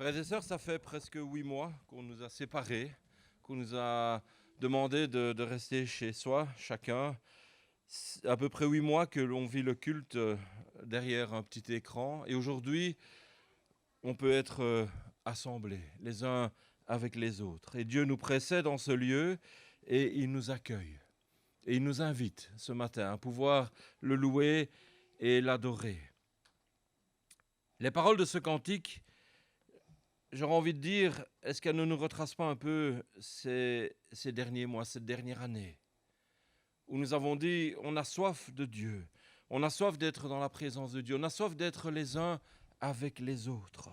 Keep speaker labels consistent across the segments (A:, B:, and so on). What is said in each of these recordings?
A: Frères et sœurs, ça fait presque 8 mois qu'on nous a séparés, qu'on nous a demandé de rester chez soi, chacun. C'est à peu près 8 mois que l'on vit le culte derrière un petit écran. Et aujourd'hui, on peut être assemblés les uns avec les autres. Et Dieu nous précède en ce lieu et il nous accueille. Et il nous invite ce matin à pouvoir le louer et l'adorer. Les paroles de ce cantique, j'aurais envie de dire, est-ce qu'elle ne nous retrace pas un peu ces derniers mois, cette dernière année, où nous avons dit, on a soif de Dieu, on a soif d'être dans la présence de Dieu, on a soif d'être les uns avec les autres.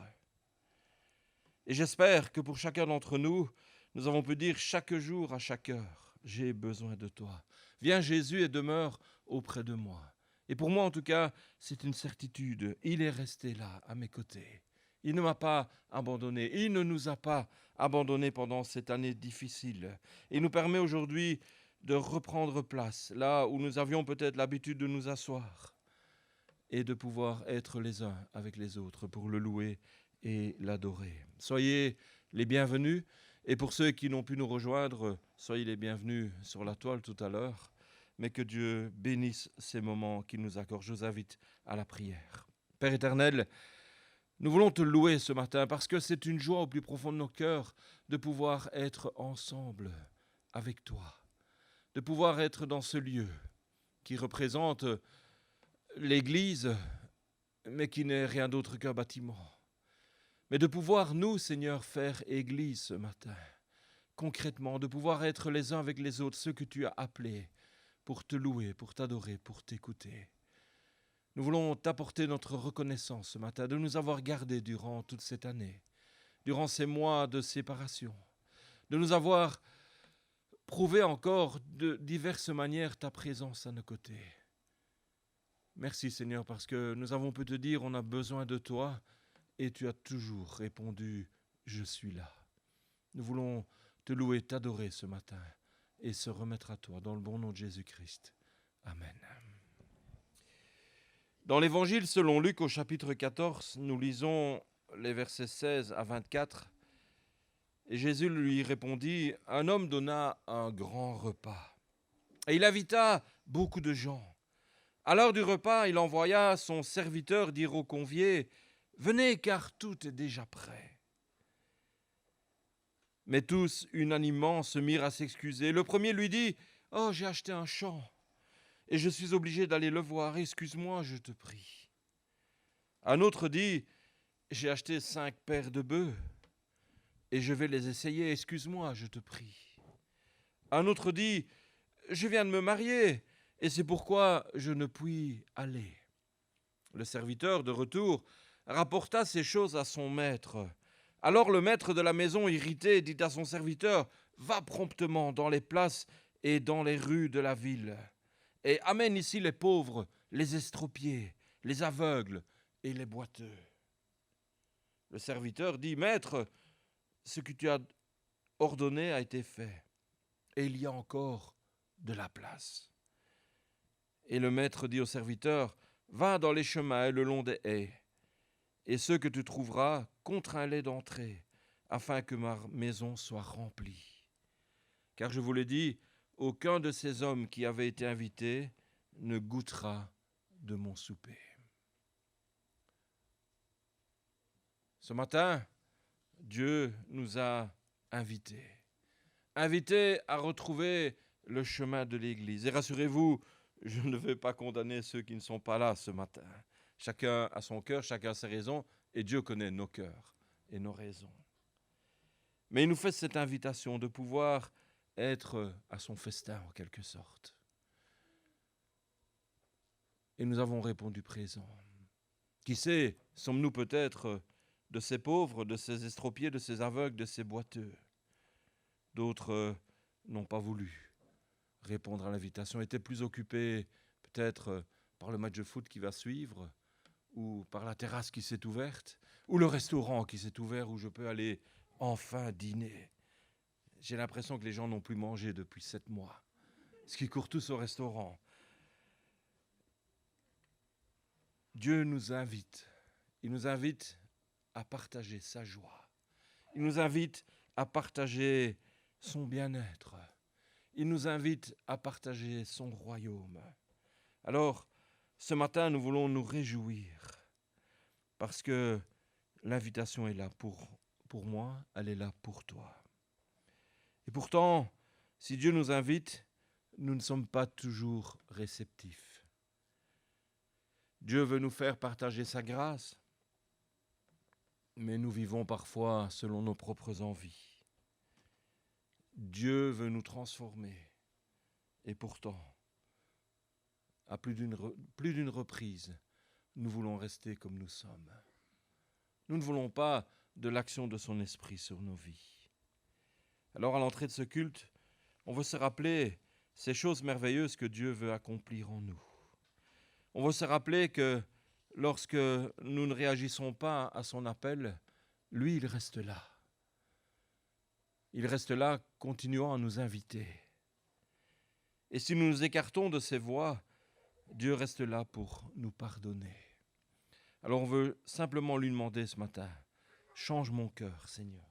A: Et j'espère que pour chacun d'entre nous, nous avons pu dire chaque jour à chaque heure, j'ai besoin de toi. Viens Jésus et demeure auprès de moi. Et pour moi en tout cas, c'est une certitude, il est resté là à mes côtés. Il ne m'a pas abandonné, il ne nous a pas abandonnés pendant cette année difficile. Il nous permet aujourd'hui de reprendre place, là où nous avions peut-être l'habitude de nous asseoir, et de pouvoir être les uns avec les autres pour le louer et l'adorer. Soyez les bienvenus, et pour ceux qui n'ont pu nous rejoindre, soyez les bienvenus sur la toile tout à l'heure, mais que Dieu bénisse ces moments qu'il nous accorde. Je vous invite à la prière. Père éternel, nous voulons te louer ce matin parce que c'est une joie au plus profond de nos cœurs de pouvoir être ensemble avec toi, de pouvoir être dans ce lieu qui représente l'Église, mais qui n'est rien d'autre qu'un bâtiment. Mais de pouvoir, nous, Seigneur, faire Église ce matin, concrètement, de pouvoir être les uns avec les autres, ceux que tu as appelés pour te louer, pour t'adorer, pour t'écouter. Nous voulons t'apporter notre reconnaissance ce matin de nous avoir gardés durant toute cette année, durant ces mois de séparation, de nous avoir prouvé encore de diverses manières ta présence à nos côtés. Merci Seigneur parce que nous avons pu te dire on a besoin de toi et tu as toujours répondu je suis là. Nous voulons te louer, t'adorer ce matin et se remettre à toi dans le bon nom de Jésus-Christ. Amen. Dans l'Évangile selon Luc au chapitre 14, nous lisons les versets 16 à 24. Et Jésus lui répondit, un homme donna un grand repas. Et il invita beaucoup de gens. À l'heure du repas, il envoya son serviteur dire aux conviés, venez car tout est déjà prêt. Mais tous, unanimement, se mirent à s'excuser. Le premier lui dit, oh, j'ai acheté un champ et je suis obligé d'aller le voir, excuse-moi, je te prie. Un autre dit, j'ai acheté 5 paires de bœufs et je vais les essayer, excuse-moi, je te prie. Un autre dit, je viens de me marier et c'est pourquoi je ne puis aller. Le serviteur, de retour, rapporta ces choses à son maître. Alors le maître de la maison, irrité, dit à son serviteur, va promptement dans les places et dans les rues de la ville et amène ici les pauvres, les estropiés, les aveugles et les boiteux. Le serviteur dit, maître, ce que tu as ordonné a été fait et il y a encore de la place. Et le maître dit au serviteur, va dans les chemins et le long des haies, et ceux que tu trouveras, contrains-les d'entrer, afin que ma maison soit remplie. Car je vous l'ai dit, aucun de ces hommes qui avaient été invités ne goûtera de mon souper. Ce matin, Dieu nous a invités à retrouver le chemin de l'Église. Et rassurez-vous, je ne vais pas condamner ceux qui ne sont pas là ce matin. Chacun a son cœur, chacun a ses raisons, et Dieu connaît nos cœurs et nos raisons. Mais il nous fait cette invitation de pouvoir être à son festin en quelque sorte. Et nous avons répondu présent. Qui sait, sommes-nous peut-être de ces pauvres, de ces estropiés, de ces aveugles, de ces boiteux? D'autres n'ont pas voulu répondre à l'invitation, étaient plus occupés peut-être par le match de foot qui va suivre, ou par la terrasse qui s'est ouverte, ou le restaurant qui s'est ouvert où je peux aller enfin dîner. J'ai l'impression que les gens n'ont plus mangé depuis 7 mois, parce qu'ils courent tous au restaurant. Dieu nous invite, il nous invite à partager sa joie. Il nous invite à partager son bien-être. Il nous invite à partager son royaume. Alors, ce matin, nous voulons nous réjouir parce que l'invitation est là pour moi, elle est là pour toi. Et pourtant, si Dieu nous invite, nous ne sommes pas toujours réceptifs. Dieu veut nous faire partager sa grâce, mais nous vivons parfois selon nos propres envies. Dieu veut nous transformer, et pourtant, à plus d'une reprise, nous voulons rester comme nous sommes. Nous ne voulons pas de l'action de son esprit sur nos vies. Alors à l'entrée de ce culte, on veut se rappeler ces choses merveilleuses que Dieu veut accomplir en nous. On veut se rappeler que lorsque nous ne réagissons pas à son appel, lui, il reste là. Il reste là, continuant à nous inviter. Et si nous nous écartons de ses voies, Dieu reste là pour nous pardonner. Alors on veut simplement lui demander ce matin, change mon cœur, Seigneur.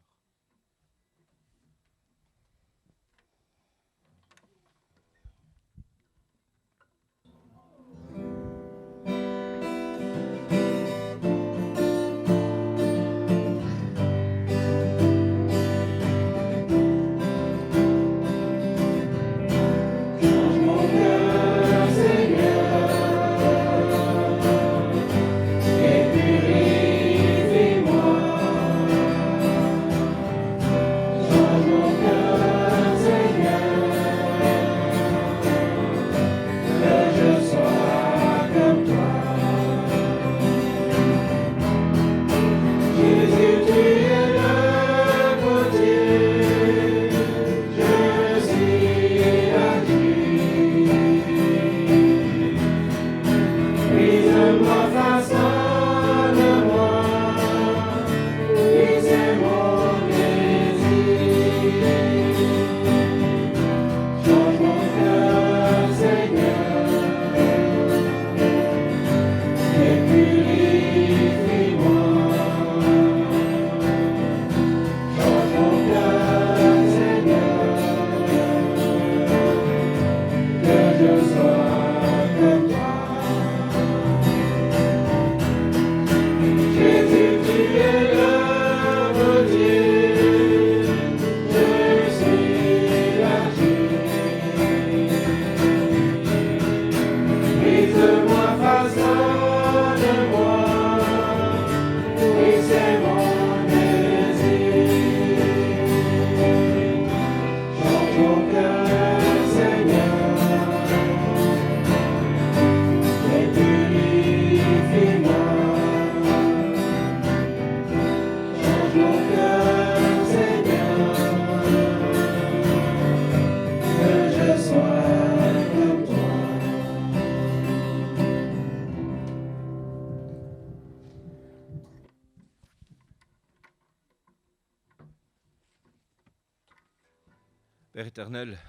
A: Père éternel,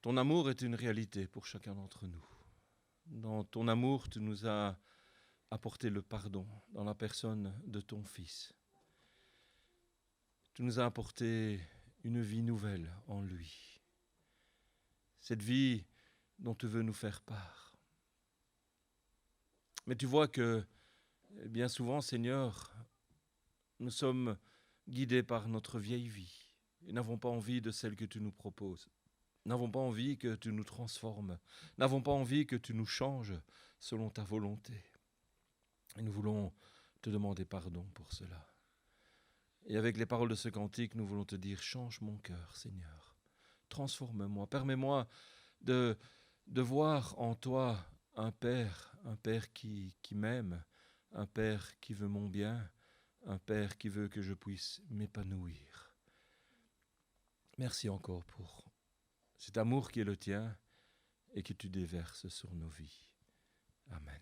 A: ton amour est une réalité pour chacun d'entre nous. Dans ton amour, tu nous as apporté le pardon dans la personne de ton Fils. Tu nous as apporté une vie nouvelle en lui. Cette vie dont tu veux nous faire part. Mais tu vois que bien souvent, Seigneur, nous sommes guidés par notre vieille vie. Et n'avons pas envie de celle que tu nous proposes. N'avons pas envie que tu nous transformes. N'avons pas envie que tu nous changes selon ta volonté. Et nous voulons te demander pardon pour cela. Et avec les paroles de ce cantique, nous voulons te dire, change mon cœur, Seigneur. Transforme-moi. Permets-moi de voir en toi un Père qui m'aime, un Père qui veut mon bien, un Père qui veut que je puisse m'épanouir. Merci encore pour cet amour qui est le tien et que tu déverses sur nos vies. Amen.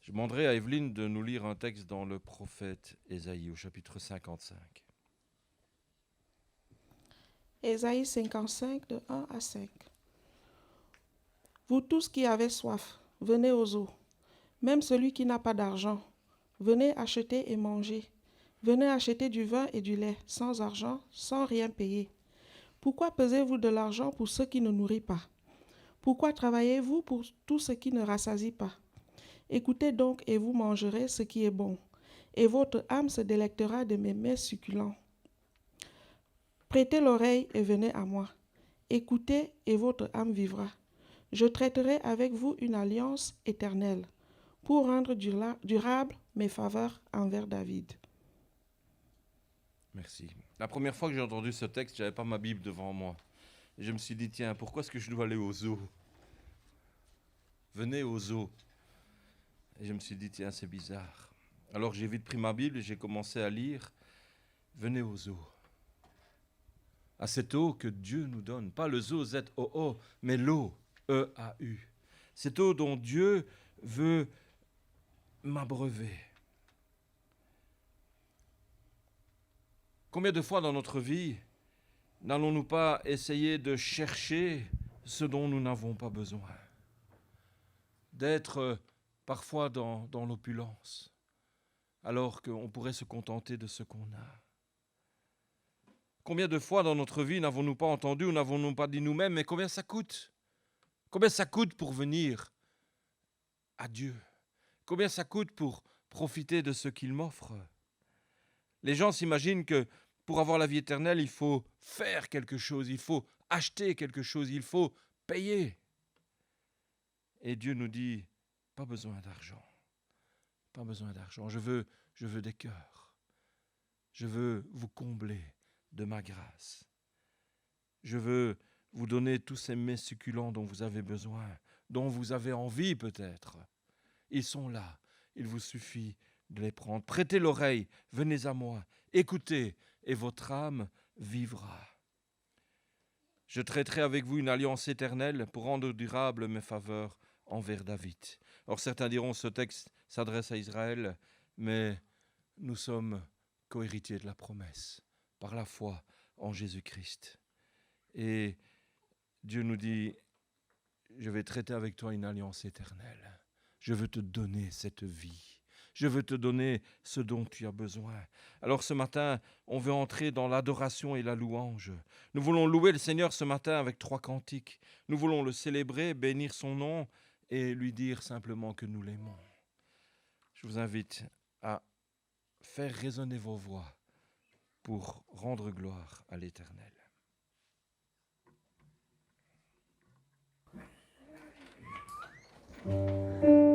A: Je demanderai à Evelyne de nous lire un texte dans le prophète Ésaïe au chapitre 55.
B: Ésaïe 55, de 1 à 5. Vous tous qui avez soif, venez aux eaux. Même celui qui n'a pas d'argent, venez acheter et manger. Venez acheter du vin et du lait, sans argent, sans rien payer. Pourquoi pesez-vous de l'argent pour ce qui ne nourrit pas? Pourquoi travaillez-vous pour tout ce qui ne rassasie pas? Écoutez donc et vous mangerez ce qui est bon, et votre âme se délectera de mes mets succulents. Prêtez l'oreille et venez à moi. Écoutez et votre âme vivra. Je traiterai avec vous une alliance éternelle pour rendre durable mes faveurs envers David.
A: Merci. La première fois que j'ai entendu ce texte, je n'avais pas ma Bible devant moi. Et je me suis dit, tiens, pourquoi est-ce que je dois aller aux eaux? Venez aux eaux. Et je me suis dit, tiens, c'est bizarre. Alors j'ai vite pris ma Bible et j'ai commencé à lire. Venez aux eaux. À cette eau que Dieu nous donne. Pas le zoo, Z-O-O, mais l'eau, E-A-U. Cette eau dont Dieu veut m'abreuver. Combien de fois dans notre vie n'allons-nous pas essayer de chercher ce dont nous n'avons pas besoin? D'être parfois dans l'opulence, alors qu'on pourrait se contenter de ce qu'on a. Combien de fois dans notre vie n'avons-nous pas entendu ou n'avons-nous pas dit nous-mêmes, mais combien ça coûte? Combien ça coûte pour venir à Dieu? Combien ça coûte pour profiter de ce qu'il m'offre? Les gens s'imaginent que pour avoir la vie éternelle, il faut faire quelque chose, il faut acheter quelque chose, il faut payer. Et Dieu nous dit, pas besoin d'argent, pas besoin d'argent. Je veux des cœurs. Je veux vous combler de ma grâce. Je veux vous donner tous ces mets succulents dont vous avez besoin, dont vous avez envie peut-être. Ils sont là, il vous suffit de les prendre. Prêtez l'oreille, venez à moi, écoutez, et votre âme vivra. Je traiterai avec vous une alliance éternelle pour rendre durable mes faveurs envers David. Or certains diront ce texte s'adresse à Israël, mais nous sommes co-héritiers de la promesse par la foi en Jésus-Christ. Et Dieu nous dit, je vais traiter avec toi une alliance éternelle. Je veux te donner cette vie. Je veux te donner ce dont tu as besoin. Alors ce matin, on veut entrer dans l'adoration et la louange. Nous voulons louer le Seigneur ce matin avec 3 cantiques. Nous voulons le célébrer, bénir son nom et lui dire simplement que nous l'aimons. Je vous invite à faire résonner vos voix pour rendre gloire à l'Éternel.
C: Venez le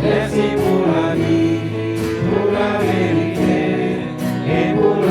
C: Merci pour la vie, pour la vérité et pour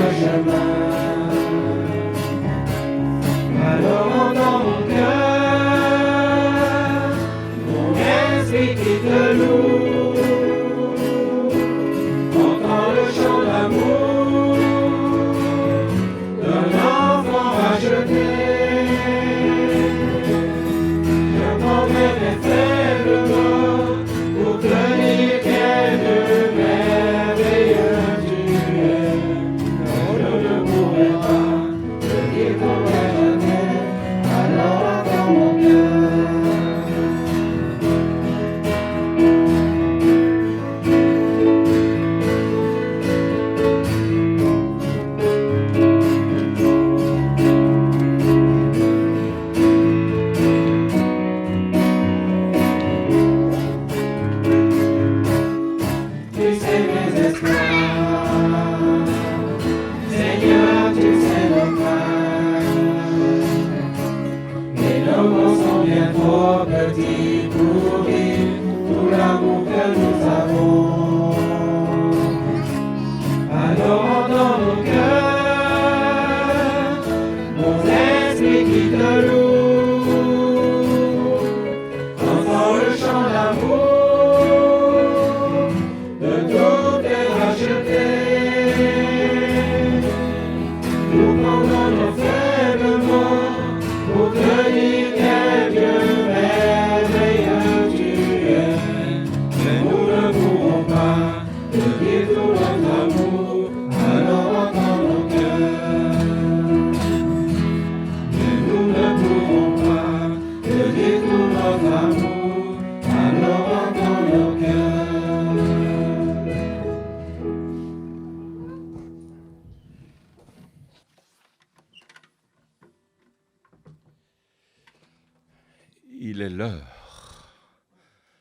A: Il est l'heure.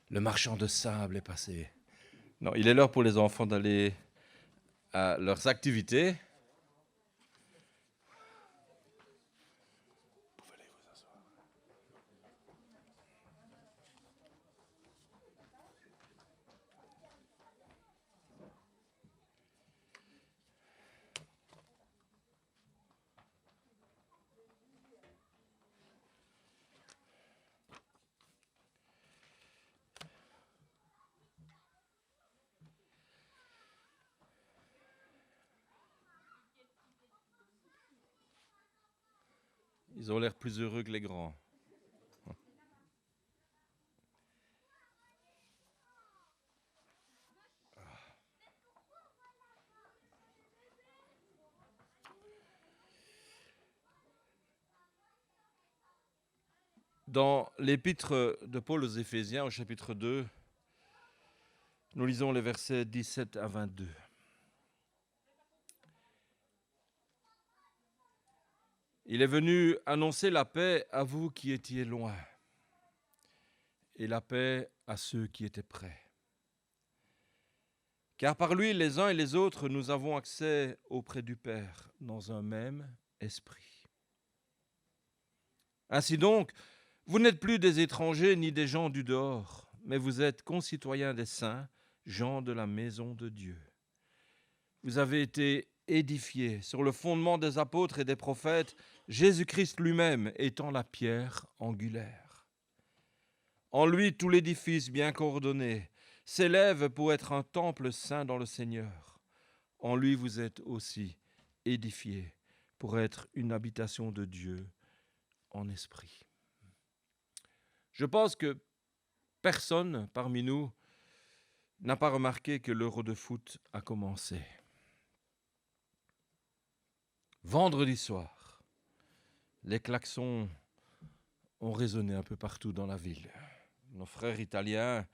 A: Le marchand de sable est passé. Non, il est l'heure pour les enfants d'aller à leurs activités. Ils ont l'air plus heureux que les grands. Dans l'épître de Paul aux Éphésiens, au chapitre 2, nous lisons les versets 17 à 22. Il est venu annoncer la paix à vous qui étiez loin, et la paix à ceux qui étaient près. Car par lui, les uns et les autres, nous avons accès auprès du Père dans un même esprit. Ainsi donc, vous n'êtes plus des étrangers ni des gens du dehors, mais vous êtes concitoyens des saints, gens de la maison de Dieu. Vous avez été édifiés sur le fondement des apôtres et des prophètes, Jésus-Christ lui-même étant la pierre angulaire. En lui, tout l'édifice bien coordonné s'élève pour être un temple saint dans le Seigneur. En lui, vous êtes aussi édifiés pour être une habitation de Dieu en esprit. Je pense que personne parmi nous n'a pas remarqué que l'Euro de foot a commencé. Vendredi soir, les klaxons ont résonné un peu partout dans la ville. Nos frères italiens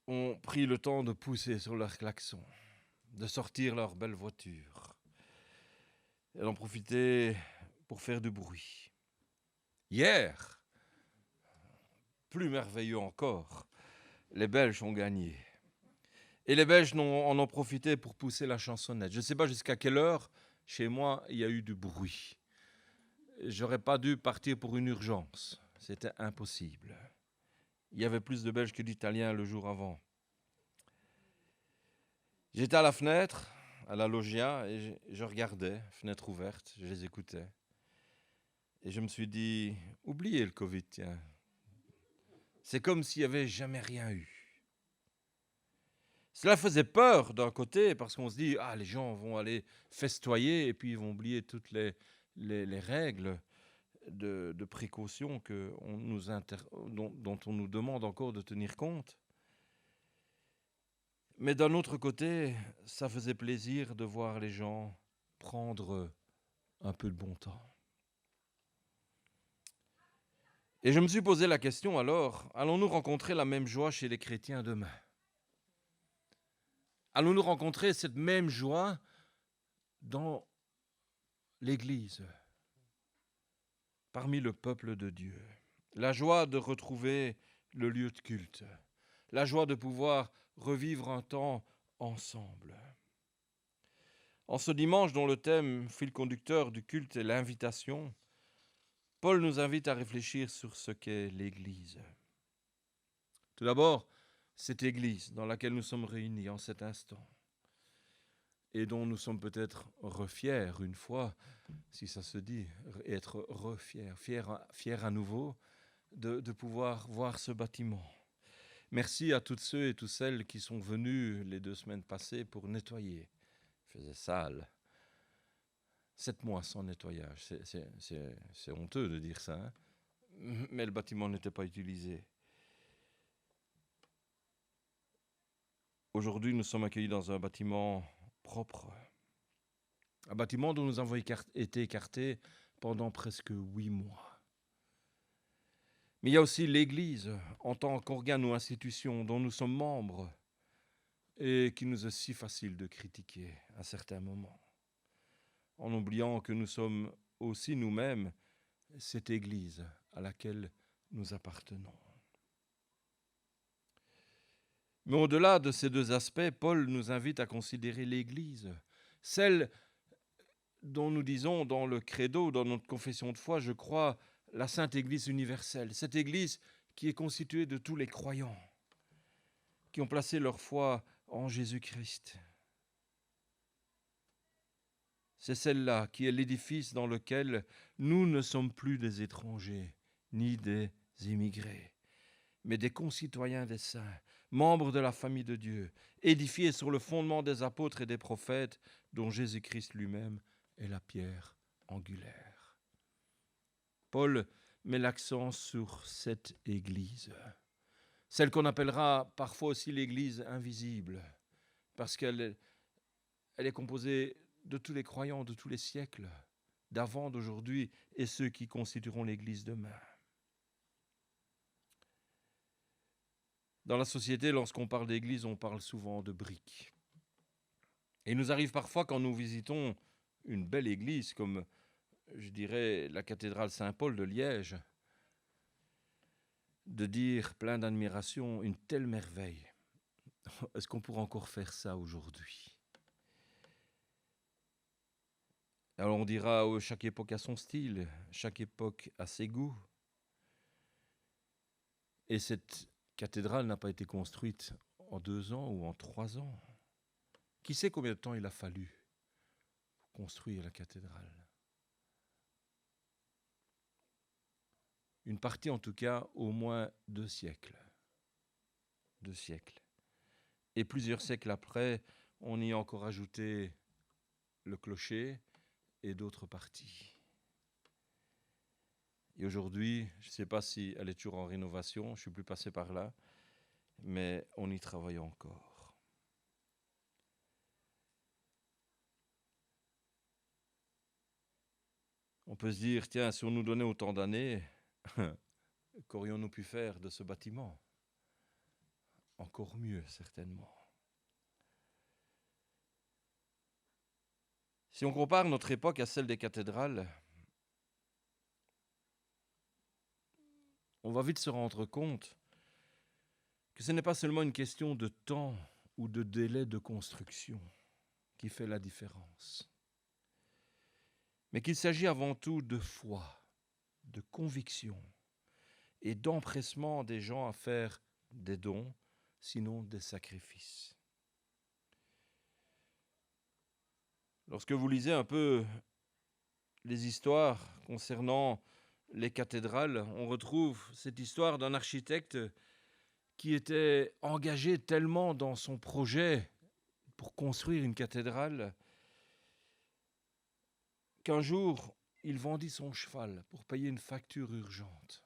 A: ont pris le temps de pousser sur leurs klaxons, de sortir leur belle voiture et d'en profiter pour faire du bruit. Hier, plus merveilleux encore, les Belges ont gagné. Et les Belges en ont profité pour pousser la chansonnette. Je ne sais pas jusqu'à quelle heure, chez moi, il y a eu du bruit. J'aurais pas dû partir pour une urgence. C'était impossible. Il y avait plus de Belges que d'Italiens le jour avant. J'étais à la fenêtre, à la loggia, et je regardais, fenêtre ouverte, je les écoutais. Et je me suis dit, oubliez le Covid, tiens. C'est comme s'il n'y avait jamais rien eu. Cela faisait peur d'un côté, parce qu'on se dit, les gens vont aller festoyer, et puis ils vont oublier toutes les règles de précaution dont on nous demande encore de tenir compte. Mais d'un autre côté, ça faisait plaisir de voir les gens prendre un peu de bon temps. Et je me suis posé la question alors, allons-nous rencontrer la même joie chez les chrétiens demain ? Allons-nous rencontrer cette même joie dans l'Église, parmi le peuple de Dieu? La joie de retrouver le lieu de culte, la joie de pouvoir revivre un temps ensemble. En ce dimanche dont le thème fil conducteur du culte est l'invitation, Paul nous invite à réfléchir sur ce qu'est l'Église. Tout d'abord, cette Église dans laquelle nous sommes réunis en cet instant et dont nous sommes peut-être refiers une fois, si ça se dit, être fiers à nouveau de pouvoir voir ce bâtiment. Merci à toutes ceux et toutes celles qui sont venus les 2 semaines passées pour nettoyer. Il faisait sale. 7 mois sans nettoyage, c'est honteux de dire ça, hein, mais le bâtiment n'était pas utilisé. Aujourd'hui, nous sommes accueillis dans un bâtiment propre, un bâtiment dont nous avons été écartés pendant presque 8 mois. Mais il y a aussi l'Église, en tant qu'organe ou institution dont nous sommes membres et qui nous est si facile de critiquer à certains moments, en oubliant que nous sommes aussi nous-mêmes cette Église à laquelle nous appartenons. Mais au-delà de ces deux aspects, Paul nous invite à considérer l'Église, celle dont nous disons dans le credo, dans notre confession de foi, je crois, la Sainte Église universelle, cette Église qui est constituée de tous les croyants, qui ont placé leur foi en Jésus-Christ. C'est celle-là qui est l'édifice dans lequel nous ne sommes plus des étrangers, ni des immigrés, mais des concitoyens des saints, membres de la famille de Dieu, édifiés sur le fondement des apôtres et des prophètes, dont Jésus-Christ lui-même est la pierre angulaire. Paul met l'accent sur cette Église, celle qu'on appellera parfois aussi l'Église invisible, parce qu'elle est composée de tous les croyants de tous les siècles, d'avant, d'aujourd'hui, et ceux qui constitueront l'Église demain. Dans la société, lorsqu'on parle d'Église, on parle souvent de briques. Et il nous arrive parfois, quand nous visitons une belle église, comme je dirais la cathédrale Saint-Paul de Liège, de dire plein d'admiration, une telle merveille. Est-ce qu'on pourrait encore faire ça aujourd'hui? Alors on dira, oh, chaque époque a son style, chaque époque a ses goûts. Et cette cathédrale n'a pas été construite en 2 ans ou en 3 ans. Qui sait combien de temps il a fallu pour construire la cathédrale? Une partie, en tout cas, au moins 2 siècles. 2 siècles. Et plusieurs siècles après, on y a encore ajouté le clocher et d'autres parties. Et aujourd'hui, je ne sais pas si elle est toujours en rénovation, je ne suis plus passé par là, mais on y travaille encore. On peut se dire, tiens, si on nous donnait autant d'années, qu'aurions-nous pu faire de ce bâtiment? Encore mieux, certainement. Si on compare notre époque à celle des cathédrales, on va vite se rendre compte que ce n'est pas seulement une question de temps ou de délai de construction qui fait la différence, mais qu'il s'agit avant tout de foi, de conviction et d'empressement des gens à faire des dons, sinon des sacrifices. Lorsque vous lisez un peu les histoires concernant les cathédrales, on retrouve cette histoire d'un architecte qui était engagé tellement dans son projet pour construire une cathédrale qu'un jour, il vendit son cheval pour payer une facture urgente.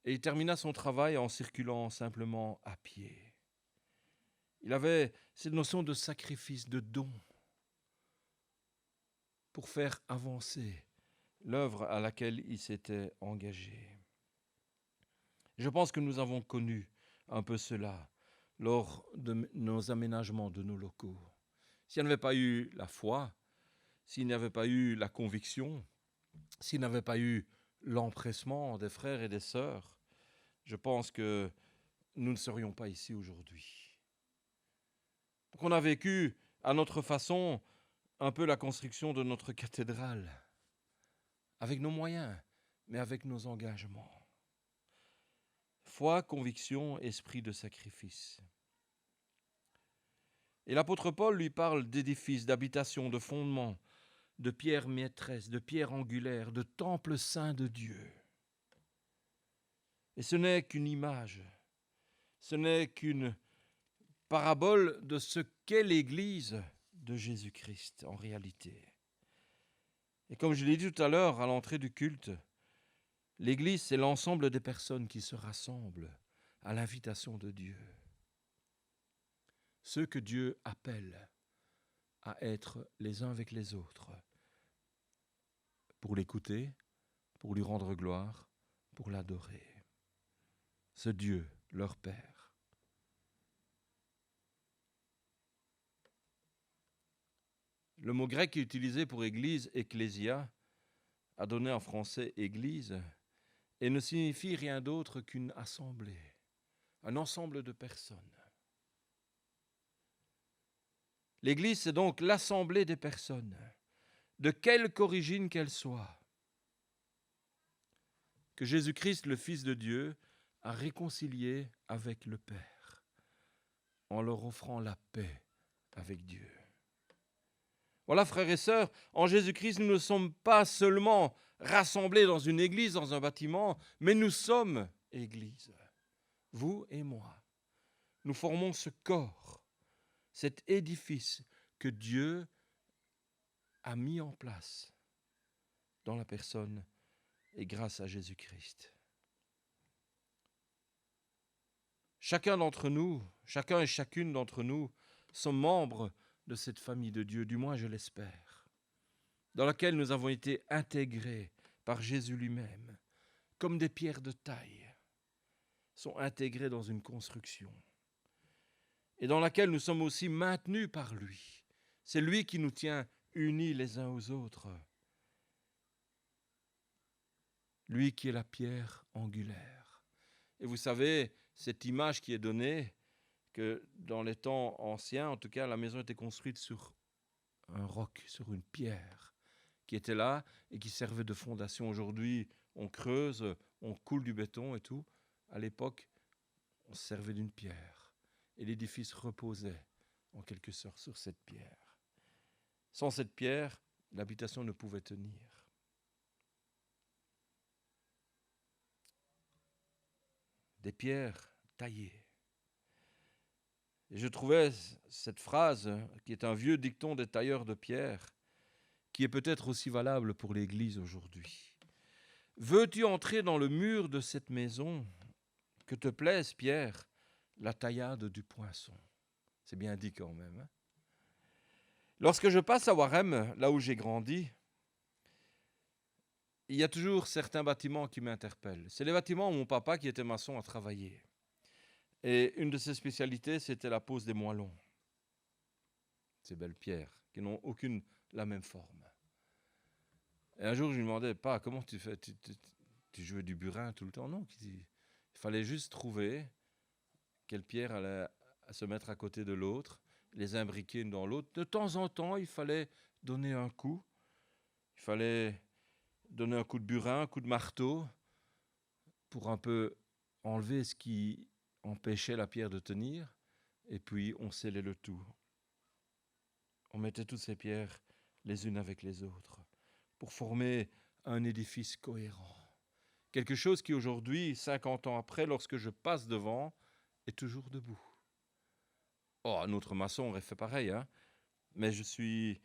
A: Et il termina son travail en circulant simplement à pied. Il avait cette notion de sacrifice, de don, pour faire avancer l'œuvre à laquelle il s'était engagé. Je pense que nous avons connu un peu cela lors de nos aménagements de nos locaux. S'il n'y avait pas eu la foi, s'il n'y avait pas eu la conviction, s'il n'y avait pas eu l'empressement des frères et des sœurs, je pense que nous ne serions pas ici aujourd'hui. Donc on a vécu à notre façon un peu la construction de notre cathédrale, avec nos moyens, mais avec nos engagements. Foi, conviction, esprit de sacrifice. Et l'apôtre Paul lui parle d'édifices, d'habitations, de fondements, de pierres maîtresses, de pierres angulaires, de temples saints de Dieu. Et ce n'est qu'une image, ce n'est qu'une parabole de ce qu'est l'Église de Jésus-Christ en réalité. Et comme je l'ai dit tout à l'heure à l'entrée du culte, l'Église, c'est l'ensemble des personnes qui se rassemblent à l'invitation de Dieu. Ceux que Dieu appelle à être les uns avec les autres, pour l'écouter, pour lui rendre gloire, pour l'adorer. Ce Dieu, leur Père. Le mot grec utilisé pour église, ecclésia, a donné en français église, et ne signifie rien d'autre qu'une assemblée, un ensemble de personnes. L'Église, c'est donc l'assemblée des personnes, de quelque origine qu'elles soient, que Jésus-Christ, le Fils de Dieu, a réconcilié avec le Père, en leur offrant la paix avec Dieu. Voilà, frères et sœurs, en Jésus-Christ, nous ne sommes pas seulement rassemblés dans une église, dans un bâtiment, mais nous sommes église, vous et moi. Nous formons ce corps, cet édifice que Dieu a mis en place dans la personne et grâce à Jésus-Christ. Chacun d'entre nous, chacun et chacune d'entre nous sommes membres de cette famille de Dieu, du moins je l'espère, dans laquelle nous avons été intégrés par Jésus lui-même, comme des pierres de taille, sont intégrées dans une construction, et dans laquelle nous sommes aussi maintenus par lui. C'est lui qui nous tient unis les uns aux autres, lui qui est la pierre angulaire. Et vous savez, cette image qui est donnée, que dans les temps anciens, en tout cas, la maison était construite sur un roc, sur une pierre, qui était là et qui servait de fondation. Aujourd'hui, on creuse, on coule du béton et tout. À l'époque, on se servait d'une pierre. Et l'édifice reposait, en quelque sorte, sur cette pierre. Sans cette pierre, l'habitation ne pouvait tenir. Des pierres taillées. Et je trouvais cette phrase, qui est un vieux dicton des tailleurs de pierre, qui est peut-être aussi valable pour l'Église aujourd'hui. Veux-tu entrer dans le mur de cette maison, que te plaise, Pierre, la taillade du poinçon? C'est bien dit quand même. Hein? Lorsque je passe à Warem, là où j'ai grandi, il y a toujours certains bâtiments qui m'interpellent. C'est les bâtiments où mon papa, qui était maçon, a travaillé. Et une de ses spécialités, c'était la pose des moellons. Ces belles pierres, qui n'ont aucune la même forme. Et un jour, je lui demandais, pas comment tu fais, tu jouais du burin tout le temps? Non, il fallait juste trouver quelle pierre allait se mettre à côté de l'autre, les imbriquer une dans l'autre. De temps en temps, il fallait donner un coup. Il fallait donner un coup de burin, un coup de marteau, pour un peu enlever ce qui empêchait la pierre de tenir, et puis on scellait le tout. On mettait toutes ces pierres les unes avec les autres pour former un édifice cohérent. Quelque chose qui aujourd'hui, 50 ans après, lorsque je passe devant, est toujours debout. Oh, un autre maçon aurait fait pareil, hein, mais je suis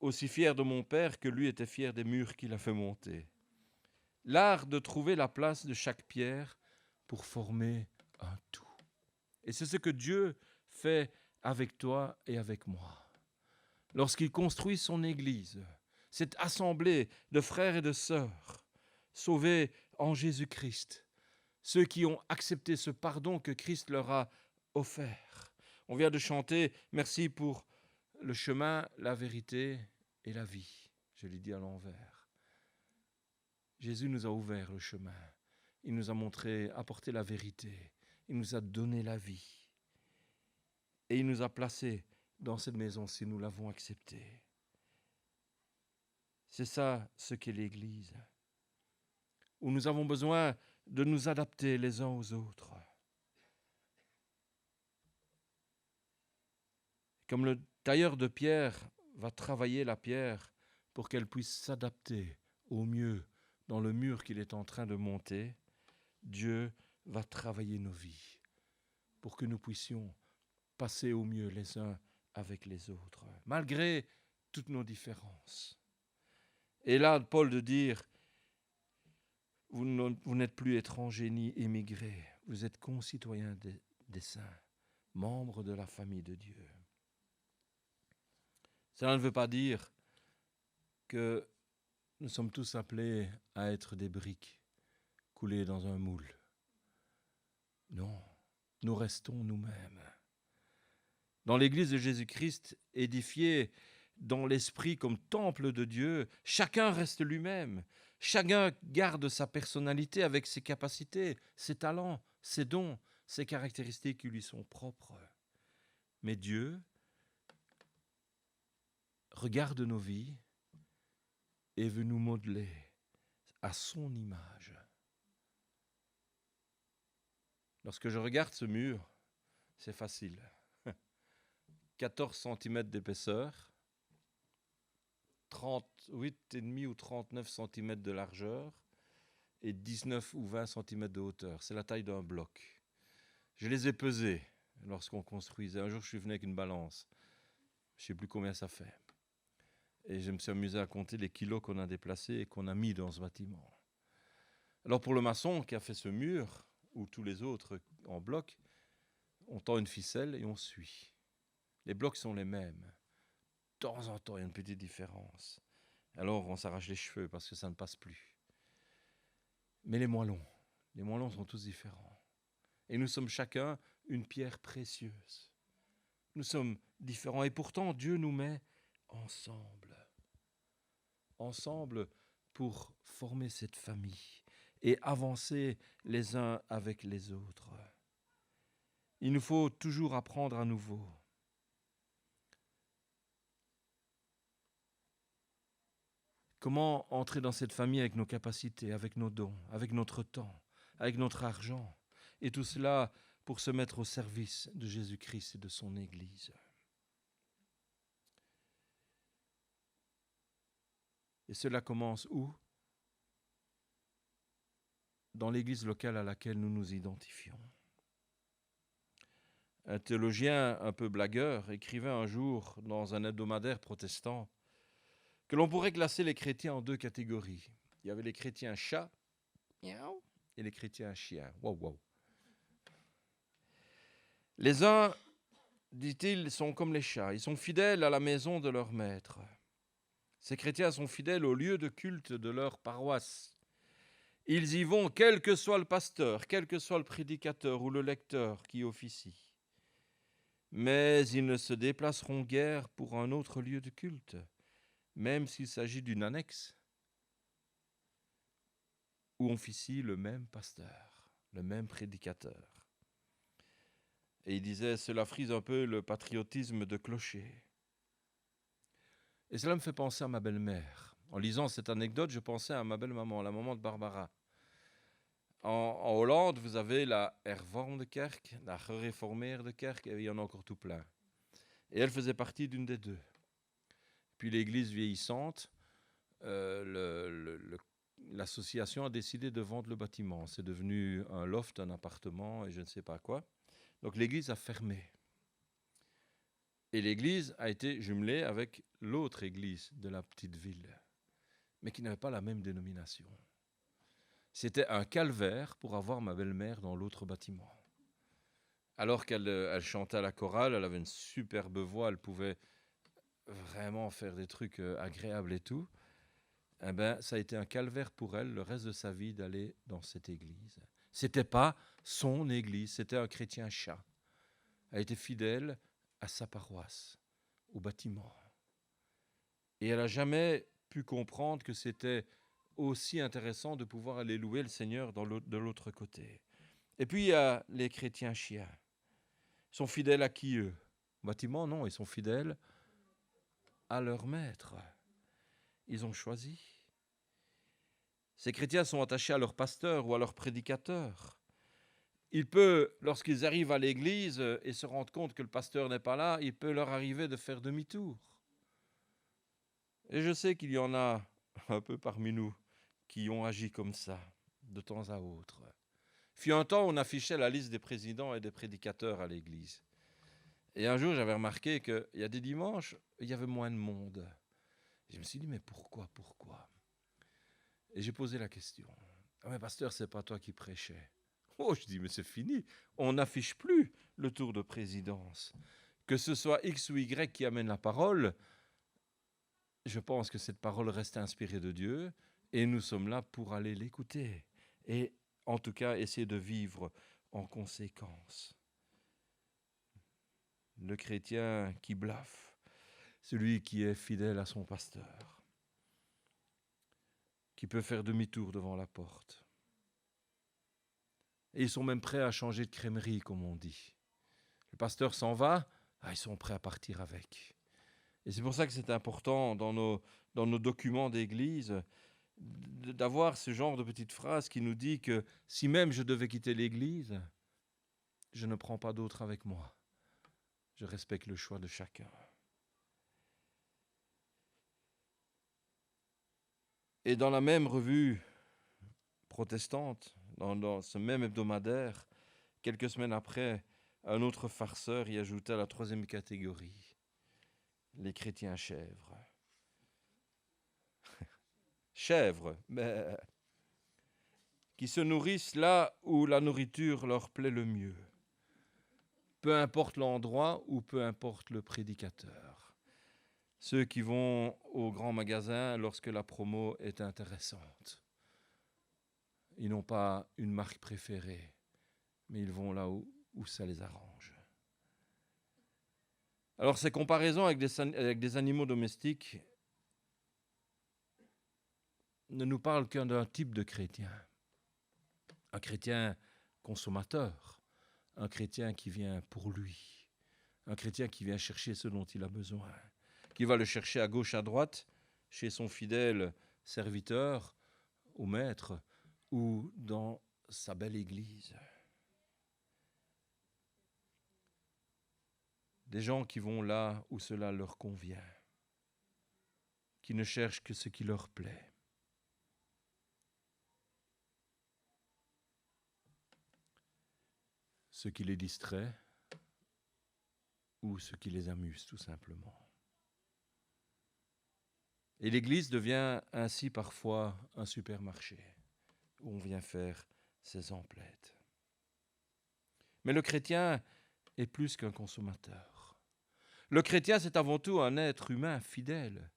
A: aussi fier de mon père que lui était fier des murs qu'il a fait monter. L'art de trouver la place de chaque pierre pour former un tout. Et c'est ce que Dieu fait avec toi et avec moi. Lorsqu'il construit son Église, cette assemblée de frères et de sœurs, sauvés en Jésus-Christ, ceux qui ont accepté ce pardon que Christ leur a offert. On vient de chanter « Merci pour le chemin, la vérité et la vie ». Je l'ai dit à l'envers. Jésus nous a ouvert le chemin. Il nous a montré, apporté la vérité. Il nous a donné la vie. Et il nous a placés dans cette maison si nous l'avons accepté. C'est ça ce qu'est l'Église, où nous avons besoin de nous adapter les uns aux autres. Comme le tailleur de pierre va travailler la pierre pour qu'elle puisse s'adapter au mieux dans le mur qu'il est en train de monter, Dieu va travailler nos vies pour que nous puissions passer au mieux les uns avec les autres, malgré toutes nos différences. Et là, Paul de dire, vous n'êtes plus étrangers ni émigrés, vous êtes concitoyens des saints, membres de la famille de Dieu. Cela ne veut pas dire que nous sommes tous appelés à être des briques coulées dans un moule. Non, nous restons nous-mêmes. Dans l'Église de Jésus-Christ, édifiée dans l'Esprit comme temple de Dieu, chacun reste lui-même. Chacun garde sa personnalité avec ses capacités, ses talents, ses dons, ses caractéristiques qui lui sont propres. Mais Dieu regarde nos vies et veut nous modeler à son image. Lorsque je regarde ce mur, c'est facile. 14 cm d'épaisseur, 38,5 ou 39 cm de largeur et 19 ou 20 cm de hauteur. C'est la taille d'un bloc. Je les ai pesés lorsqu'on construisait. Un jour, je suis venu avec une balance. Je ne sais plus combien ça fait. Et je me suis amusé à compter les kilos qu'on a déplacés et qu'on a mis dans ce bâtiment. Alors pour le maçon qui a fait ce mur, ou tous les autres en bloc, on tend une ficelle et on suit. Les blocs sont les mêmes. De temps en temps, il y a une petite différence. Alors on s'arrache les cheveux parce que ça ne passe plus. Mais les moellons sont tous différents. Et nous sommes chacun une pierre précieuse. Nous sommes différents et pourtant Dieu nous met ensemble. Ensemble pour former cette famille et avancer les uns avec les autres. Il nous faut toujours apprendre à nouveau. Comment entrer dans cette famille avec nos capacités, avec nos dons, avec notre temps, avec notre argent, et tout cela pour se mettre au service de Jésus-Christ et de son Église. Et cela commence où? Dans l'Église locale à laquelle nous nous identifions. Un théologien un peu blagueur écrivait un jour dans un hebdomadaire protestant que l'on pourrait classer les chrétiens en deux catégories. Il y avait les chrétiens chats miaou, et les chrétiens chiens. Wow, wow. Les uns, dit-il, sont comme les chats. Ils sont fidèles à la maison de leur maître. Ces chrétiens sont fidèles au lieu de culte de leur paroisse. Ils y vont quel que soit le pasteur, quel que soit le prédicateur ou le lecteur qui officie. Mais ils ne se déplaceront guère pour un autre lieu de culte, même s'il s'agit d'une annexe où officie le même pasteur, le même prédicateur. Et il disait, cela frise un peu le patriotisme de clocher. Et cela me fait penser à ma belle-mère. En lisant cette anecdote, je pensais à ma belle-maman, la maman de Barbara. En Hollande, vous avez la Hervormde Kerk, la Gereformeerde Kerk, et il y en a encore tout plein. Et elle faisait partie d'une des deux. Puis l'église vieillissante, l'association a décidé de vendre le bâtiment. C'est devenu un loft, un appartement et je ne sais pas quoi. Donc l'église a fermé. Et l'église a été jumelée avec l'autre église de la petite ville, mais qui n'avait pas la même dénomination. C'était un calvaire pour avoir ma belle-mère dans l'autre bâtiment. Alors qu'elle chantait à la chorale, elle avait une superbe voix, elle pouvait vraiment faire des trucs agréables et tout. Eh ben, ça a été un calvaire pour elle le reste de sa vie d'aller dans cette église. C'était pas son église, c'était un chrétien chat. Elle était fidèle à sa paroisse, au bâtiment. Et elle n'a jamais pu comprendre que c'était aussi intéressant de pouvoir aller louer le Seigneur de l'autre côté. Et puis il y a les chrétiens chiens. Ils sont fidèles à qui eux? Au bâtiment, non, ils sont fidèles à leur maître. Ils ont choisi. Ces chrétiens sont attachés à leur pasteur ou à leur prédicateur. Il peut, lorsqu'ils arrivent à l'église et se rendent compte que le pasteur n'est pas là, il peut leur arriver de faire demi-tour. Et je sais qu'il y en a un peu parmi nous qui ont agi comme ça, de temps à autre. Fut un temps où on affichait la liste des présidents et des prédicateurs à l'église. Et un jour, j'avais remarqué qu'il y a des dimanches, il y avait moins de monde. Et je me suis dit, mais pourquoi? Et j'ai posé la question. Ah mais pasteur, c'est pas toi qui prêchais. Oh, je dis, mais c'est fini. On n'affiche plus le tour de présidence. Que ce soit X ou Y qui amène la parole, je pense que cette parole reste inspirée de Dieu et nous sommes là pour aller l'écouter. Et en tout cas, essayer de vivre en conséquence. Le chrétien qui blaffe, celui qui est fidèle à son pasteur, qui peut faire demi-tour devant la porte. Et ils sont même prêts à changer de crèmerie, comme on dit. Le pasteur s'en va, ils sont prêts à partir avec. Et c'est pour ça que c'est important dans nos documents d'église d'avoir ce genre de petite phrase qui nous dit que si même je devais quitter l'église, je ne prends pas d'autre avec moi. Je respecte le choix de chacun. Et dans la même revue protestante, dans ce même hebdomadaire, quelques semaines après, un autre farceur y ajouta la troisième catégorie, les chrétiens chèvres. Chèvres, mais qui se nourrissent là où la nourriture leur plaît le mieux. Peu importe l'endroit ou peu importe le prédicateur. Ceux qui vont au grand magasin lorsque la promo est intéressante. Ils n'ont pas une marque préférée, mais ils vont là où ça les arrange. Alors ces comparaisons avec des animaux domestiques ne nous parlent qu'un d'un type de chrétien. Un chrétien consommateur, un chrétien qui vient pour lui, un chrétien qui vient chercher ce dont il a besoin, qui va le chercher à gauche, à droite, chez son fidèle serviteur ou maître, ou dans sa belle église. Des gens qui vont là où cela leur convient, qui ne cherchent que ce qui leur plaît. Ce qui les distrait ou ce qui les amuse tout simplement. Et l'Église devient ainsi parfois un supermarché où on vient faire ses emplettes. Mais le chrétien est plus qu'un consommateur. Le chrétien, c'est avant tout un être humain fidèle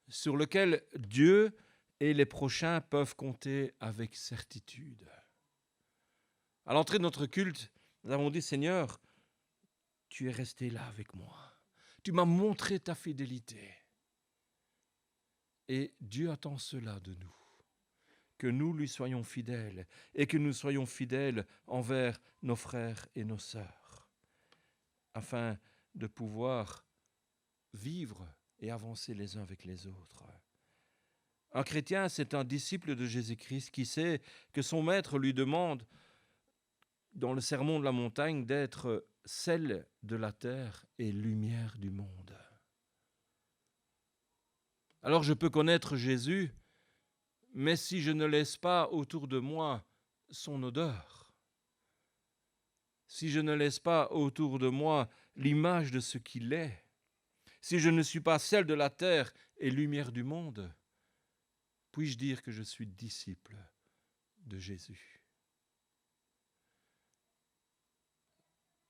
A: sur lequel Dieu et les prochains peuvent compter avec certitude. À l'entrée de notre culte, nous avons dit, Seigneur, tu es resté là avec moi. Tu m'as montré ta fidélité. Et Dieu attend cela de nous, que nous lui soyons fidèles et que nous soyons fidèles envers nos frères et nos sœurs, afin de pouvoir vivre et avancer les uns avec les autres. Un chrétien, c'est un disciple de Jésus-Christ qui sait que son maître lui demande dans le sermon de la montagne d'être sel de la terre et lumière du monde. Alors je peux connaître Jésus, mais si je ne laisse pas autour de moi son odeur, si je ne laisse pas autour de moi l'image de ce qu'il est, si je ne suis pas sel de la terre et lumière du monde, puis-je dire que je suis disciple de Jésus?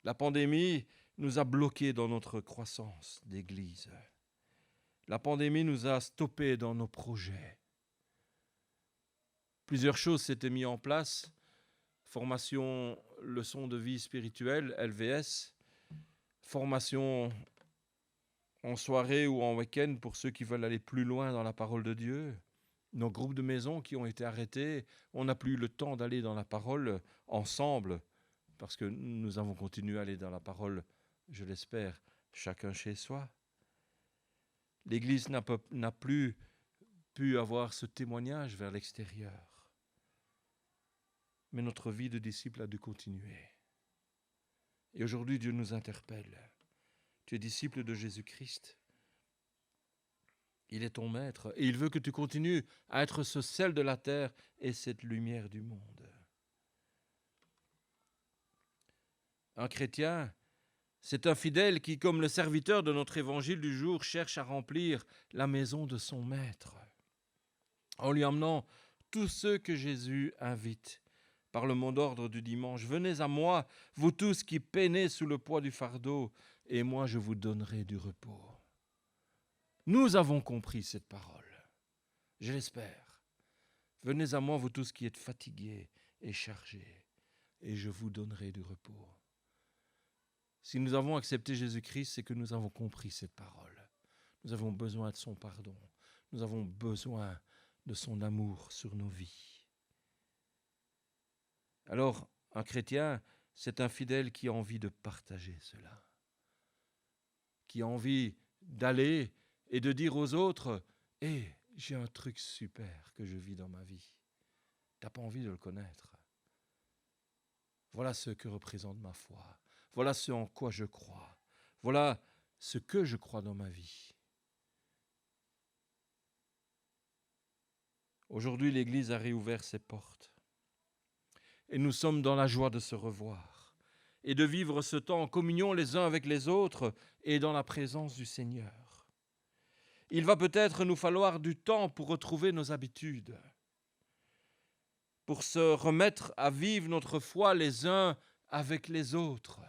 A: La pandémie nous a bloqués dans notre croissance d'Église. La pandémie nous a stoppés dans nos projets. Plusieurs choses s'étaient mises en place. Formation leçon de vie spirituelle, LVS. Formation en soirée ou en week-end pour ceux qui veulent aller plus loin dans la parole de Dieu. Nos groupes de maison qui ont été arrêtés. On n'a plus eu le temps d'aller dans la parole ensemble parce que nous avons continué à aller dans la parole, je l'espère, chacun chez soi. L'Église n'a plus pu avoir ce témoignage vers l'extérieur. Mais notre vie de disciple a dû continuer. Et aujourd'hui, Dieu nous interpelle. Tu es disciple de Jésus-Christ. Il est ton maître et il veut que tu continues à être ce sel de la terre et cette lumière du monde. Un chrétien, c'est un fidèle qui, comme le serviteur de notre évangile du jour, cherche à remplir la maison de son maître, en lui emmenant tous ceux que Jésus invite par le mot d'ordre du dimanche. Venez à moi, vous tous qui peinez sous le poids du fardeau, et moi je vous donnerai du repos. Nous avons compris cette parole, je l'espère. Venez à moi, vous tous qui êtes fatigués et chargés, et je vous donnerai du repos. Si nous avons accepté Jésus-Christ, c'est que nous avons compris cette parole. Nous avons besoin de son pardon. Nous avons besoin de son amour sur nos vies. Alors, un chrétien, c'est un fidèle qui a envie de partager cela, qui a envie d'aller et de dire aux autres « Hé, j'ai un truc super que je vis dans ma vie. T'as pas envie de le connaître. Voilà ce que représente ma foi. Voilà ce en quoi je crois. Voilà ce que je crois dans ma vie. » Aujourd'hui, l'Église a réouvert ses portes. Et nous sommes dans la joie de se revoir et de vivre ce temps en communion les uns avec les autres et dans la présence du Seigneur. Il va peut-être nous falloir du temps pour retrouver nos habitudes, pour se remettre à vivre notre foi les uns avec les autres.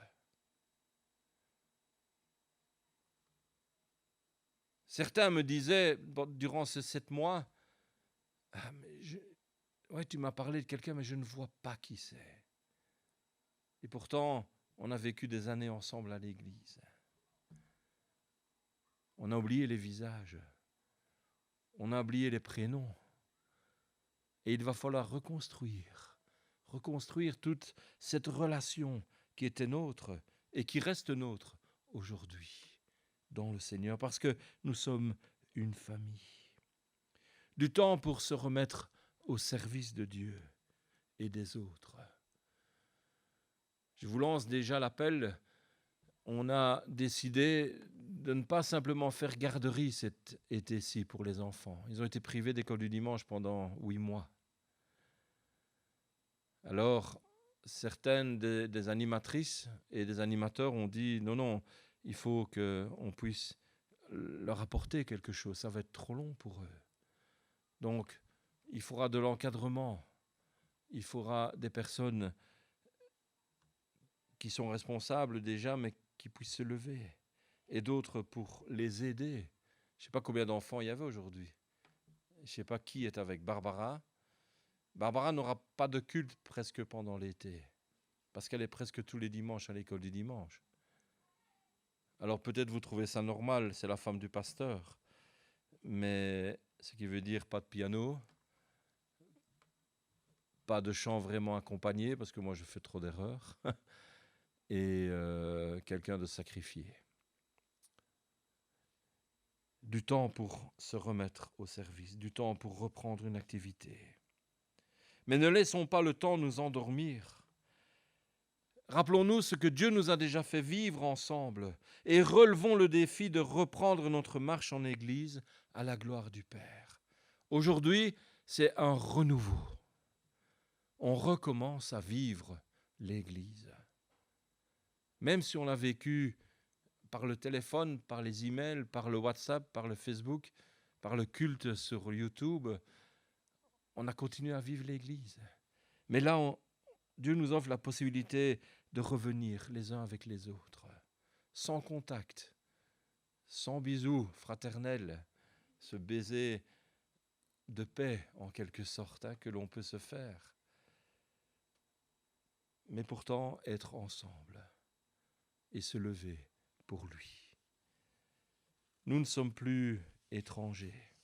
A: Certains me disaient durant ces 7 mois, « Ah, mais tu m'as parlé de quelqu'un, mais je ne vois pas qui c'est. » Et pourtant, on a vécu des années ensemble à l'église. On a oublié les visages. On a oublié les prénoms. Et il va falloir reconstruire toute cette relation qui était nôtre et qui reste nôtre aujourd'hui dans le Seigneur, parce que nous sommes une famille. Du temps pour se remettre au service de Dieu et des autres. Je vous lance déjà l'appel. On a décidé de ne pas simplement faire garderie cet été-ci pour les enfants. Ils ont été privés d'école du dimanche pendant 8 mois. Alors, certaines des animatrices et des animateurs ont dit non, il faut qu'on puisse leur apporter quelque chose. Ça va être trop long pour eux. Donc, il faudra de l'encadrement. Il faudra des personnes qui sont responsables déjà, mais qui puissent se lever. Et d'autres pour les aider. Je ne sais pas combien d'enfants il y avait aujourd'hui. Je ne sais pas qui est avec Barbara. Barbara n'aura pas de culte presque pendant l'été, parce qu'elle est presque tous les dimanches à l'école du dimanche. Alors peut-être vous trouvez ça normal, c'est la femme du pasteur, mais ce qui veut dire pas de piano, pas de chant vraiment accompagné, parce que moi je fais trop d'erreurs, et quelqu'un de sacrifié. Du temps pour se remettre au service, du temps pour reprendre une activité. Mais ne laissons pas le temps nous endormir. Rappelons-nous ce que Dieu nous a déjà fait vivre ensemble et relevons le défi de reprendre notre marche en Église à la gloire du Père. Aujourd'hui, c'est un renouveau. On recommence à vivre l'Église. Même si on l'a vécu par le téléphone, par les emails, par le WhatsApp, par le Facebook, par le culte sur YouTube, on a continué à vivre l'Église. Mais là, Dieu nous offre la possibilité de revenir les uns avec les autres, sans contact, sans bisous fraternels, ce baiser de paix en quelque sorte que l'on peut se faire, mais pourtant être ensemble et se lever pour lui. Nous ne sommes plus étrangers.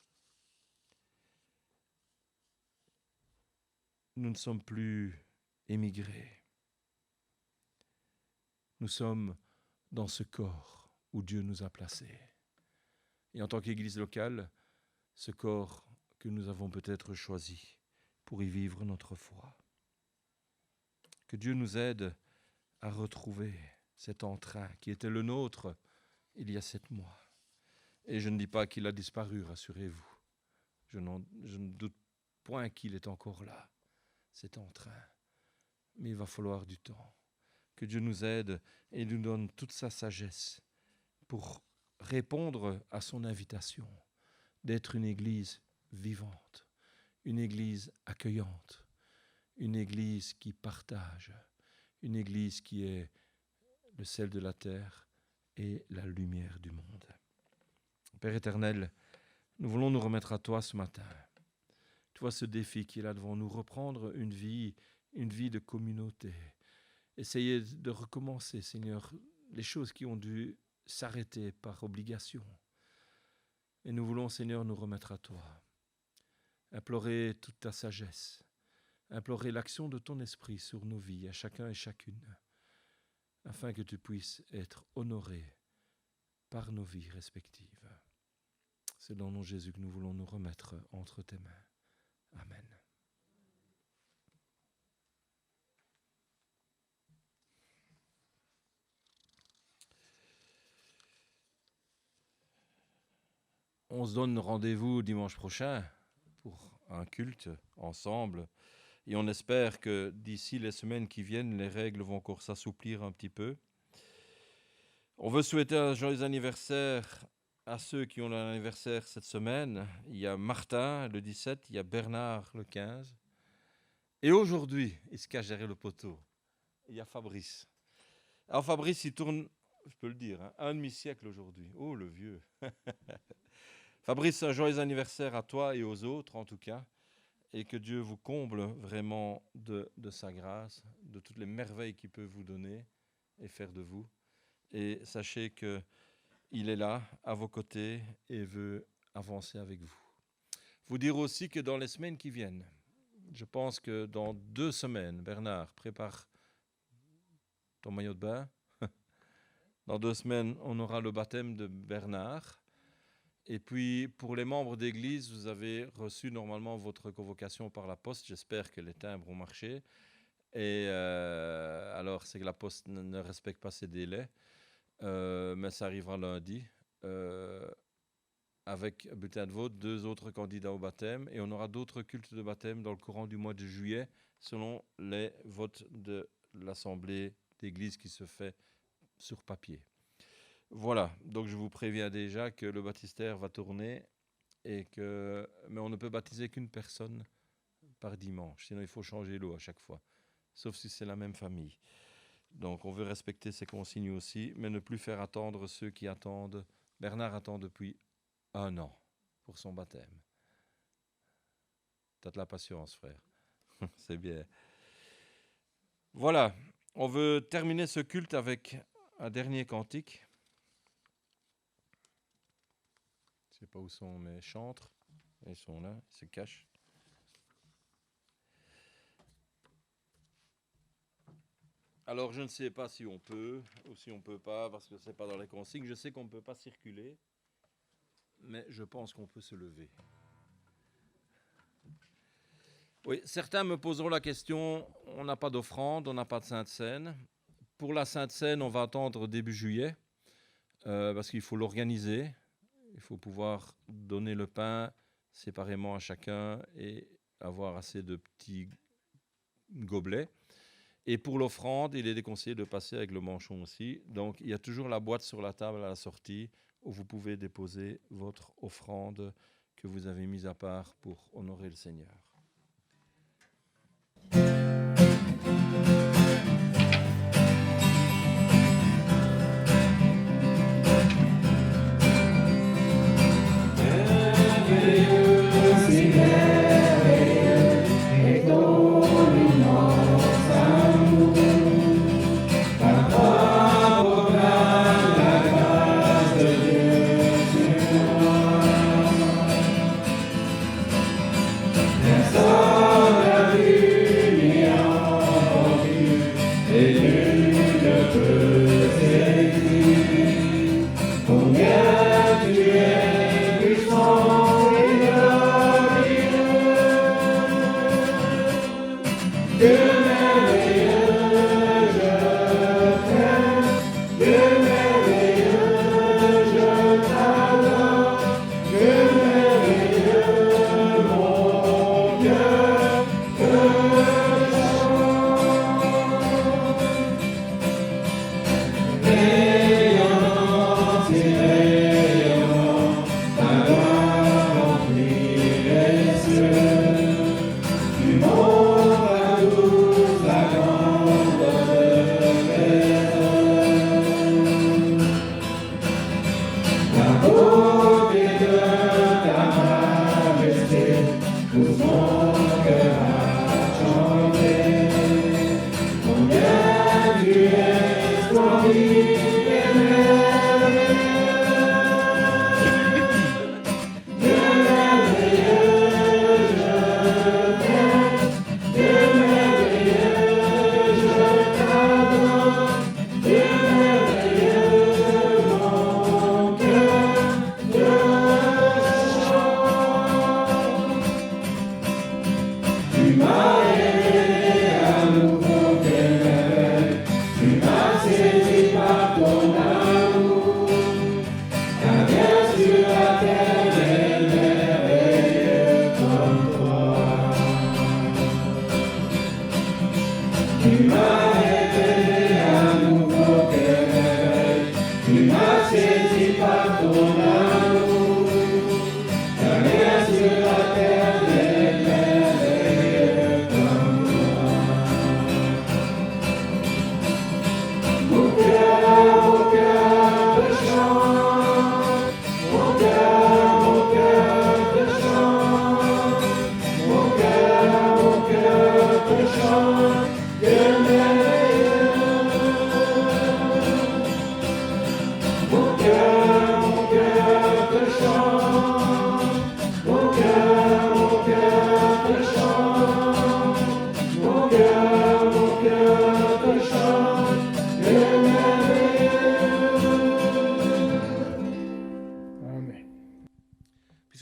A: Nous ne sommes plus émigrés. Nous sommes dans ce corps où Dieu nous a placés. Et en tant qu'Église locale, ce corps que nous avons peut-être choisi pour y vivre notre foi. Que Dieu nous aide à retrouver cet entrain qui était le nôtre il y a 7 mois. Et je ne dis pas qu'il a disparu, rassurez-vous. Je ne doute point qu'il est encore là, cet entrain. Mais il va falloir du temps. Que Dieu nous aide et nous donne toute sa sagesse pour répondre à son invitation d'être une Église vivante, une Église accueillante, une Église qui partage, une Église qui est le sel de la terre et la lumière du monde. Père éternel, nous voulons nous remettre à toi ce matin. Tu vois ce défi qui est là devant nous, reprendre une vie de communauté. Essayer de recommencer, Seigneur, les choses qui ont dû s'arrêter par obligation. Et nous voulons, Seigneur, nous remettre à toi. implorer toute ta sagesse, implorer l'action de ton esprit sur nos vies, à chacun et chacune, afin que tu puisses être honoré par nos vies respectives. C'est dans le nom de Jésus que nous voulons nous remettre entre tes mains. Amen. On se donne rendez-vous dimanche prochain pour un culte ensemble. Et on espère que d'ici les semaines qui viennent, les règles vont encore s'assouplir un petit peu. On veut souhaiter un joyeux anniversaire à ceux qui ont leur anniversaire cette semaine. Il y a Martin le 17, il y a Bernard le 15. Et aujourd'hui, il se cache derrière le poteau. Il y a Fabrice. Alors Fabrice, il tourne, je peux le dire, un demi-siècle aujourd'hui. Oh, le vieux. Fabrice, un joyeux anniversaire à toi et aux autres en tout cas. Et que Dieu vous comble vraiment de sa grâce, de toutes les merveilles qu'il peut vous donner et faire de vous. Et sachez qu'il est là, à vos côtés, et veut avancer avec vous. Vous dire aussi que dans les semaines qui viennent, je pense que dans 2 semaines, Bernard, prépare ton maillot de bain. Dans 2 semaines, on aura le baptême de Bernard. Et puis, pour les membres d'église, vous avez reçu normalement votre convocation par la poste. J'espère que les timbres ont marché. Et alors, c'est que la poste ne respecte pas ses délais. Mais ça arrivera lundi. Avec bulletin de vote, 2 autres candidats au baptême. Et on aura d'autres cultes de baptême dans le courant du mois de juillet, selon les votes de l'Assemblée d'église qui se fait sur papier. Voilà, donc je vous préviens déjà que le baptistère va tourner, mais on ne peut baptiser qu'une personne par dimanche, sinon il faut changer l'eau à chaque fois, sauf si c'est la même famille. Donc on veut respecter ces consignes aussi, mais ne plus faire attendre ceux qui attendent. Bernard attend depuis 1 an pour son baptême. T'as de la patience, frère. C'est bien. Voilà, on veut terminer ce culte avec un dernier cantique. Je ne sais pas où sont mes chantres. Ils sont là, ils se cachent. Alors, je ne sais pas si on peut ou si on ne peut pas, parce que ce n'est pas dans les consignes. Je sais qu'on ne peut pas circuler, mais je pense qu'on peut se lever. Oui, certains me poseront la question, on n'a pas d'offrande, on n'a pas de Sainte Seine. Pour la Sainte Seine, on va attendre début juillet, parce qu'il faut l'organiser. Il faut pouvoir donner le pain séparément à chacun et avoir assez de petits gobelets. Et pour l'offrande, il est déconseillé de passer avec le manchon aussi. Donc, il y a toujours la boîte sur la table à la sortie où vous pouvez déposer votre offrande que vous avez mise à part pour honorer le Seigneur.
C: Yes.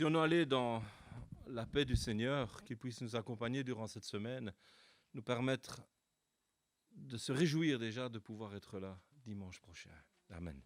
A: Puissions-nous aller dans la paix du Seigneur, qu'il puisse nous accompagner durant cette semaine, nous permettre de se réjouir déjà de pouvoir être là dimanche prochain. Amen.